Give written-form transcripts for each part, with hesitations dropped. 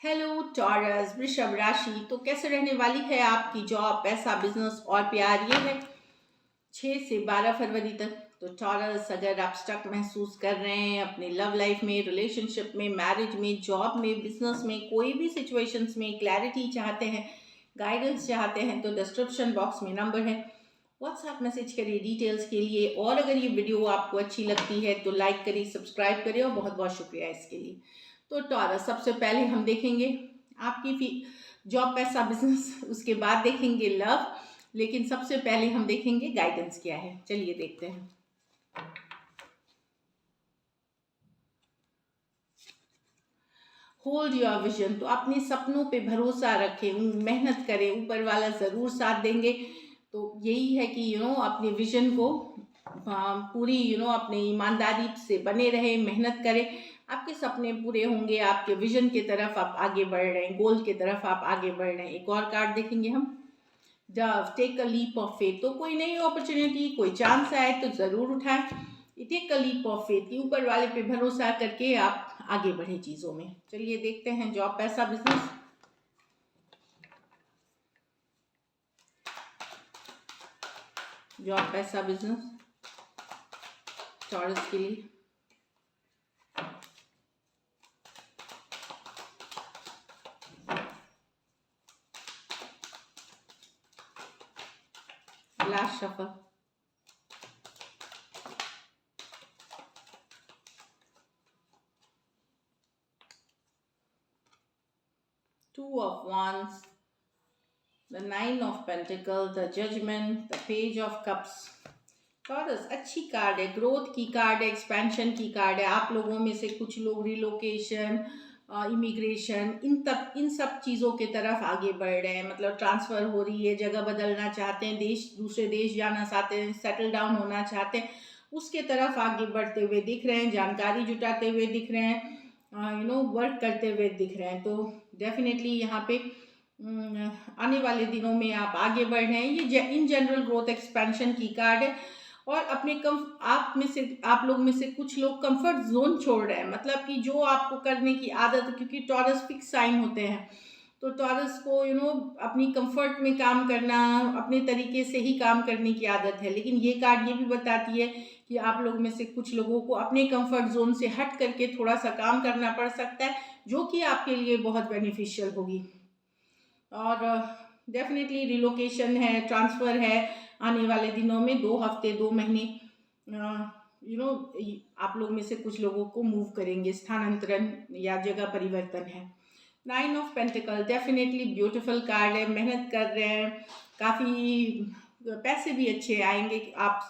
Hello taurus वृषभ राशि। तो कैसे रहने वाली है आपकी जॉब, पैसा, बिजनेस और प्यार? ये है 6 से 12 फरवरी तक। तो टॉरस, अगर आप स्टक महसूस कर रहे हैं अपने लव लाइफ में, रिलेशनशिप में, मैरिज में, जॉब में, बिजनेस में, कोई भी सिचुएशंस में क्लैरिटी चाहते हैं, गाइडेंस चाहते हैं, तो डिस्क्रिप्शन बॉक्स में नंबर है, व्हाट्सएप मैसेज करिए डिटेल्स के लिए। और अगर ये वीडियो आपको अच्छी लगती है तो लाइक करिए, सब्सक्राइब करिए, और बहुत बहुत शुक्रिया इसके लिए। तो टॉरस, सबसे पहले हम देखेंगे आपकी जॉब, पैसा, बिजनेस, उसके बाद देखेंगे लव, लेकिन सबसे पहले हम देखेंगे गाइडेंस क्या है। चलिए देखते हैं। होल्ड योर विजन, तो अपने सपनों पे भरोसा रखें, मेहनत करें, ऊपर वाला ज़रूर साथ देंगे। तो यही है कि अपने विजन को पूरी अपने ईमानदारी से बने रहें, मेहनत करें, आपके सपने पूरे होंगे, आपके विजन की तरफ आप आगे बढ़ रहे हैं, गोल की तरफ आप आगे बढ़ रहे हैं। एक और कार्ड देखेंगे हम, dove, take a leap of faith. तो कोई नई अपॉर्चुनिटी, कोई चांस आए तो ज़रूर उठाएं। Take a leap of faith, ऊपर वाले पे भरोसा करके आप आगे बढ़े चीज़ों में। चलिए देखते हैं जॉब, पैसा, बिजनेस। जॉब, पैसा, बिजनेस टॉरस के लिए। Last shuffle. Two of wands, the nine of pentacles, the judgment, the page of cups। Taurus अच्छी कार्ड है, ग्रोथ की कार्ड है, एक्सपेंशन की कार्ड है। आप लोगों में से कुछ लोग रिलोकेशन, इमिग्रेशन, इन सब चीज़ों के तरफ आगे बढ़ रहे हैं। मतलब ट्रांसफ़र हो रही है, जगह बदलना चाहते हैं, देश, दूसरे देश जाना चाहते हैं, सेटल डाउन होना चाहते हैं, उसके तरफ आगे बढ़ते हुए दिख रहे हैं, जानकारी जुटाते हुए दिख रहे हैं, वर्क करते हुए दिख रहे हैं। तो डेफिनेटली यहाँ पे आने वाले दिनों में आप आगे बढ़ रहे हैं। ये इन जनरल ग्रोथ, एक्सपेंशन की कार्ड है। और अपने आप लोग में से कुछ लोग कंफर्ट जोन छोड़ रहे हैं, मतलब कि जो आपको करने की आदत है, क्योंकि टॉरस फिक्स साइन होते हैं, तो टॉरस को अपनी कंफर्ट में काम करना, अपने तरीके से ही काम करने की आदत है। लेकिन ये कार्ड ये भी बताती है कि आप लोग में से कुछ लोगों को अपने कंफर्ट जोन से हट करके थोड़ा सा काम करना पड़ सकता है, जो कि आपके लिए बहुत बेनिफिशियल होगी। और डेफिनेटली रिलोकेशन है, ट्रांसफ़र है आने वाले दिनों में, 2 हफ्ते, 2 महीने, आप लोग में से कुछ लोगों को मूव करेंगे, स्थानांतरण या जगह परिवर्तन है। 9 of pentacle definitely beautiful card है। मेहनत कर रहे हैं, काफ़ी पैसे भी अच्छे आएंगे, आप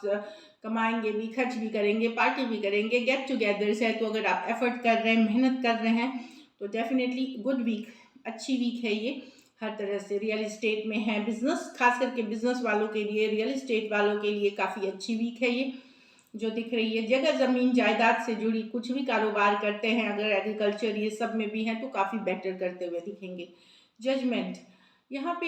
कमाएंगे भी, खर्च भी करेंगे, पार्टी भी करेंगे, गेट टुगेदर्स है। तो अगर आप एफर्ट कर रहे हैं, मेहनत कर रहे हैं, तो डेफिनेटली गुड वीक, अच्छी वीक है ये हर तरह से। रियल इस्टेट में है, बिजनेस, खास करके बिजनेस वालों के लिए, रियल इस्टेट वालों के लिए काफ़ी अच्छी वीक है ये जो दिख रही है। जगह ज़मीन जायदाद से जुड़ी कुछ भी कारोबार करते हैं, अगर एग्रीकल्चर ये सब में भी हैं, तो काफ़ी बेटर करते हुए दिखेंगे। जजमेंट, यहाँ पे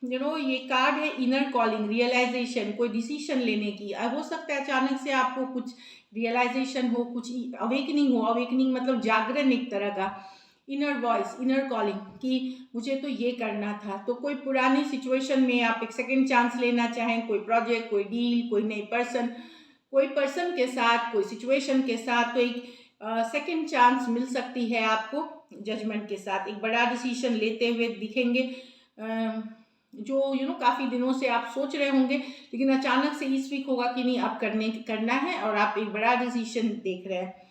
ये कार्ड है इनर कॉलिंग, रियलाइजेशन, कोई डिसीजन लेने की। हो सकता है अचानक से आपको कुछ रियलाइजेशन हो, कुछ अवेकनिंग हो। अवेकनिंग मतलब जागरण एक तरह का। इनर वॉइस, इनर कॉलिंग कि मुझे तो ये करना था। तो कोई पुरानी सिचुएशन में आप एक सेकेंड चांस लेना चाहें, कोई प्रोजेक्ट, कोई डील, कोई नई पर्सन, कोई पर्सन के साथ, कोई सिचुएशन के साथ, तो एक सेकेंड चांस मिल सकती है आपको। जजमेंट के साथ एक बड़ा डिसीजन लेते हुए दिखेंगे, जो काफ़ी दिनों से आप सोच रहे होंगे, लेकिन अचानक से इस वीक होगा कि नहीं, आप करना है, और आप एक बड़ा डिसीजन देख रहे हैं।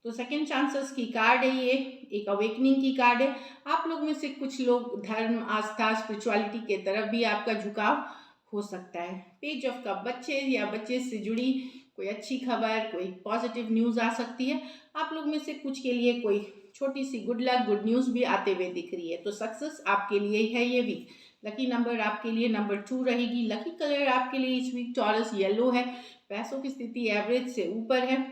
तो सेकेंड चांसेस की कार्ड है ये, एक अवेकनिंग की कार्ड है। आप लोग में से कुछ लोग धर्म, आस्था, स्पिरिचुअलिटी के तरफ भी आपका झुकाव हो सकता है। पेज ऑफ कप, बच्चे या बच्चे से जुड़ी कोई अच्छी खबर, कोई पॉजिटिव न्यूज़ आ सकती है। आप लोग में से कुछ के लिए कोई छोटी सी गुड लक, गुड न्यूज़ भी आते हुए दिख रही है। तो सक्सेस आपके लिए ही है ये वीक। लकी नंबर आपके लिए नंबर 2 रहेगी। लकी कलर आपके लिए इस वीक टॉरस येलो है। पैसों की स्थिति एवरेज से ऊपर है।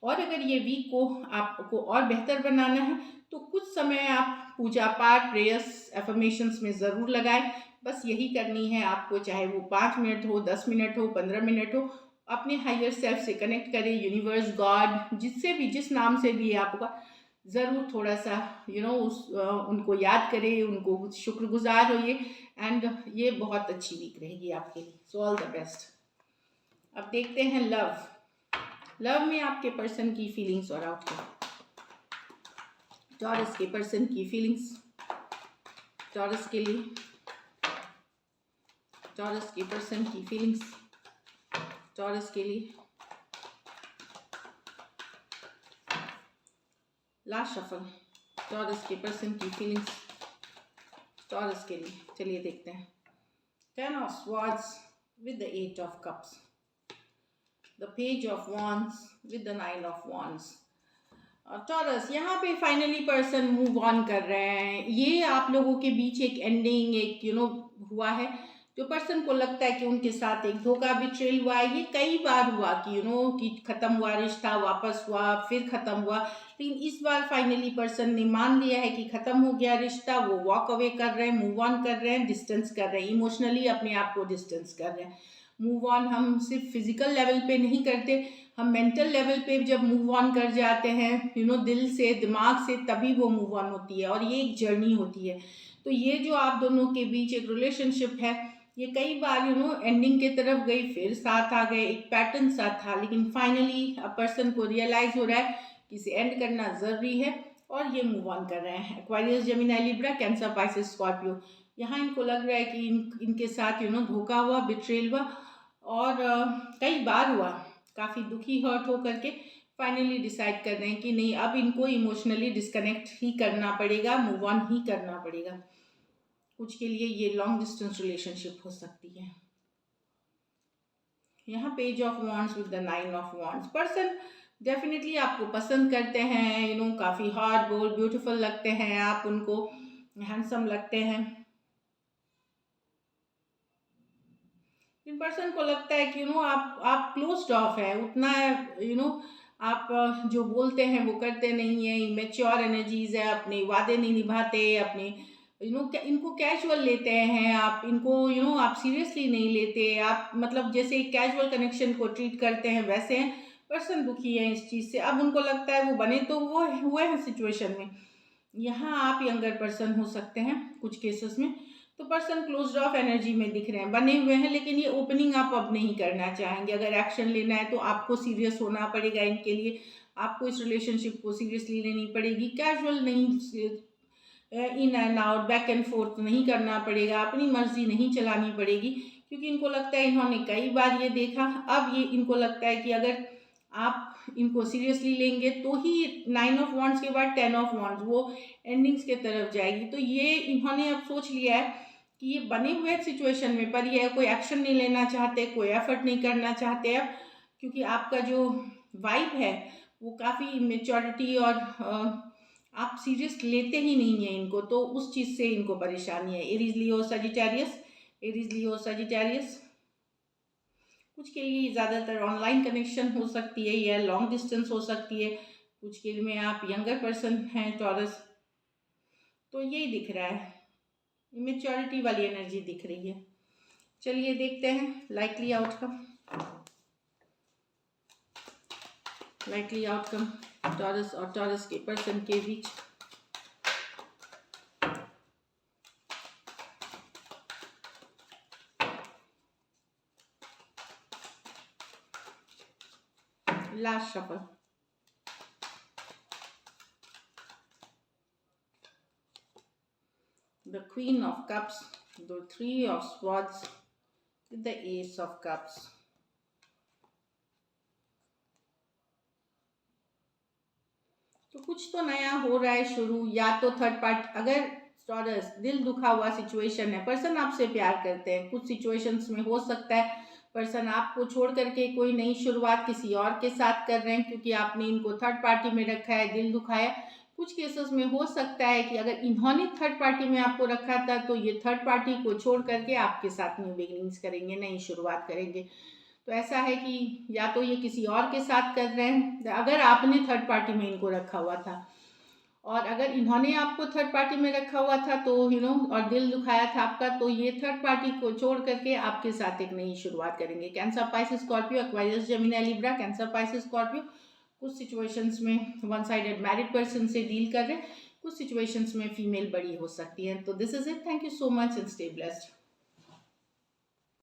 और अगर ये वीक को आपको और बेहतर बनाना है, तो कुछ समय आप पूजा पाठ, प्रेयर्स, एफर्मेशंस में ज़रूर लगाएं। बस यही करनी है आपको, चाहे वो 5 मिनट हो, 10 मिनट हो, 15 मिनट हो। अपने हायर सेल्फ से कनेक्ट करें, यूनिवर्स, गॉड, जिससे भी, जिस नाम से भी आपका ज़रूर थोड़ा सा उनको याद करें, उनको शुक्रगुजार होइए, एंड ये बहुत अच्छी वीक रहेगी आपके लिए। So all the best. अब देखते हैं लव में आपके पर्सन की फीलिंग्स और आउटकम। टॉरस के पर्सन की फीलिंग्स टॉरस के लिए, टॉरस के पर्सन की फीलिंग्स टॉरस के लिए। लास्ट शफल, टॉरस के पर्सन की फीलिंग्स टॉरस के लिए। चलिए देखते हैं। 10 of Swords with the 8 of Cups, the Page of Wands with the 9 of Wands। Taurus यहाँ पे फाइनली पर्सन मूव ऑन कर रहे हैं। ये आप लोगों के बीच एक एंडिंग, एक हुआ है। जो पर्सन को लगता है कि उनके साथ एक धोखा बिट्रेल हुआ है, ये कई बार हुआ कि कि खत्म हुआ रिश्ता, वापस हुआ, फिर खत्म हुआ, लेकिन इस बार फाइनली पर्सन ने मान लिया है कि खत्म हो गया रिश्ता। वो वॉक अवे कर रहे हैं, मूव ऑन कर रहे हैं, डिस्टेंस कर रहे हैं, इमोशनली अपने आप को डिस्टेंस कर रहे हैं। मूव ऑन हम सिर्फ फिजिकल लेवल पे नहीं करते, हम मेंटल लेवल पे जब मूव ऑन कर जाते हैं दिल से, दिमाग से, तभी वो मूव ऑन होती है, और ये एक जर्नी होती है। तो ये जो आप दोनों के बीच एक रिलेशनशिप है, ये कई बार एंडिंग के तरफ गई, फिर साथ आ गए, एक पैटर्न सा था, लेकिन फाइनली अब पर्सन को रियलाइज हो रहा है कि इसे एंड करना ज़रूरी है, और ये मूव ऑन कर रहे हैं। Aquarius, Gemini, Libra, cancer, Pisces, Scorpio. यहाँ इनको लग रहा है कि इनके साथ धोखा हुआ, बिट्रेल हुआ, और कई बार हुआ, काफ़ी दुखी हर्ट हो करके फाइनली डिसाइड कर रहे हैं कि नहीं, अब इनको इमोशनली डिस्कनेक्ट ही करना पड़ेगा, मूव ऑन ही करना पड़ेगा। कुछ के लिए ये लॉन्ग डिस्टेंस रिलेशनशिप हो सकती है। यहाँ page of wands with the 9 of wands. Person definitely आपको पसंद करते हैं, काफ़ी हार्ड बोल्ड ब्यूटीफुल लगते हैं, आप उनको हैंडसम लगते हैं। इन पर्सन को लगता है कि आप क्लोज्ड ऑफ है, उतना आप जो बोलते हैं वो करते नहीं है, इमेच्योर एनर्जीज है, अपने वादे नहीं निभाते, अपने इनको कैजुअल लेते हैं आप, इनको आप सीरियसली नहीं लेते, आप मतलब जैसे कैजुअल कनेक्शन को ट्रीट करते हैं वैसे हैं। पर्सन दुखी है इस चीज़ से। अब उनको लगता है वो बने तो वो हुए हैं सिचुएशन में। यहाँ आप यंगर पर्सन हो सकते हैं कुछ केसेस में। तो पर्सन क्लोज्ड ऑफ एनर्जी में दिख रहे हैं, बने हुए हैं, लेकिन ये ओपनिंग आप अब नहीं करना चाहेंगे। अगर एक्शन लेना है तो आपको सीरियस होना पड़ेगा इनके लिए, आपको इस रिलेशनशिप को सीरियसली लेनी पड़ेगी, कैजुअल नहीं, in and out, back and fourth नहीं करना पड़ेगा, अपनी मर्जी नहीं चलानी पड़ेगी, क्योंकि इनको लगता है, इन्होंने कई बार ये देखा, अब ये इनको लगता है कि अगर आप इनको सीरियसली लेंगे तो ही 9 ऑफ वॉन्ड्स के बाद 10 ऑफ वॉन्ड्स वो एंडिंग्स के तरफ जाएगी। तो ये इन्होंने अब सोच लिया है कि ये बने हुए सिचुएशन में, पर ये कोई एक्शन नहीं लेना चाहते, कोई एफर्ट नहीं करना चाहते अब, क्योंकि आपका जो वाइब है वो काफ़ी मेच्योरिटी और आप सीरियस लेते ही नहीं है इनको, तो उस चीज़ से इनको परेशानी है। एरीज, लियो, सजिटेरियस, एरीज, लियो, सजिटेरियस। कुछ के लिए ज़्यादातर ऑनलाइन कनेक्शन हो सकती है या लॉन्ग डिस्टेंस हो सकती है, कुछ के लिए में आप यंगर पर्सन हैं टॉरस। तो यही दिख रहा है, इमेच्योरिटी वाली एनर्जी दिख रही है। चलिए देखते हैं likely outcome. Likely outcome Taurus और टॉरस के पर्सन के बीच। Last shuffle, the Queen of Cups, the 3 of Swords with the Ace of Cups। तो कुछ तो नया हो रहा है शुरू, या तो थर्ड पार्टी, अगर टॉरस दिल दुखा हुआ सिचुएशन है, पर्सन आपसे प्यार करते हैं, कुछ सिचुएशंस में हो सकता है पर्सन आपको छोड़ करके कोई नई शुरुआत किसी और के साथ कर रहे हैं, क्योंकि आपने इनको थर्ड पार्टी में रखा है, दिल दुखाया। कुछ केसेस में हो सकता है कि अगर इन्होंने थर्ड पार्टी में आपको रखा था तो ये थर्ड पार्टी को छोड़ करके आपके साथ न्यू बिगिनिंग्स करेंगे, नई शुरुआत करेंगे। तो ऐसा है कि या तो ये किसी और के साथ कर रहे हैं, अगर आपने थर्ड पार्टी में इनको रखा हुआ था, और अगर इन्होंने आपको थर्ड पार्टी में रखा हुआ था तो और दिल दुखाया था आपका, तो ये थर्ड पार्टी को छोड़ करके आपके साथ एक नई शुरुआत करेंगे। Cancer, Pisces, Scorpio, Aquarius, Gemini, Libra, cancer, Pisces, Scorpio. कुछ सिचुएशंस में वन साइडेड मैरिड पर्सन से डील कर रहे हैं, कुछ सिचुएशंस में फीमेल बड़ी हो सकती हैं। तो this is it, thank you so much and stay blessed.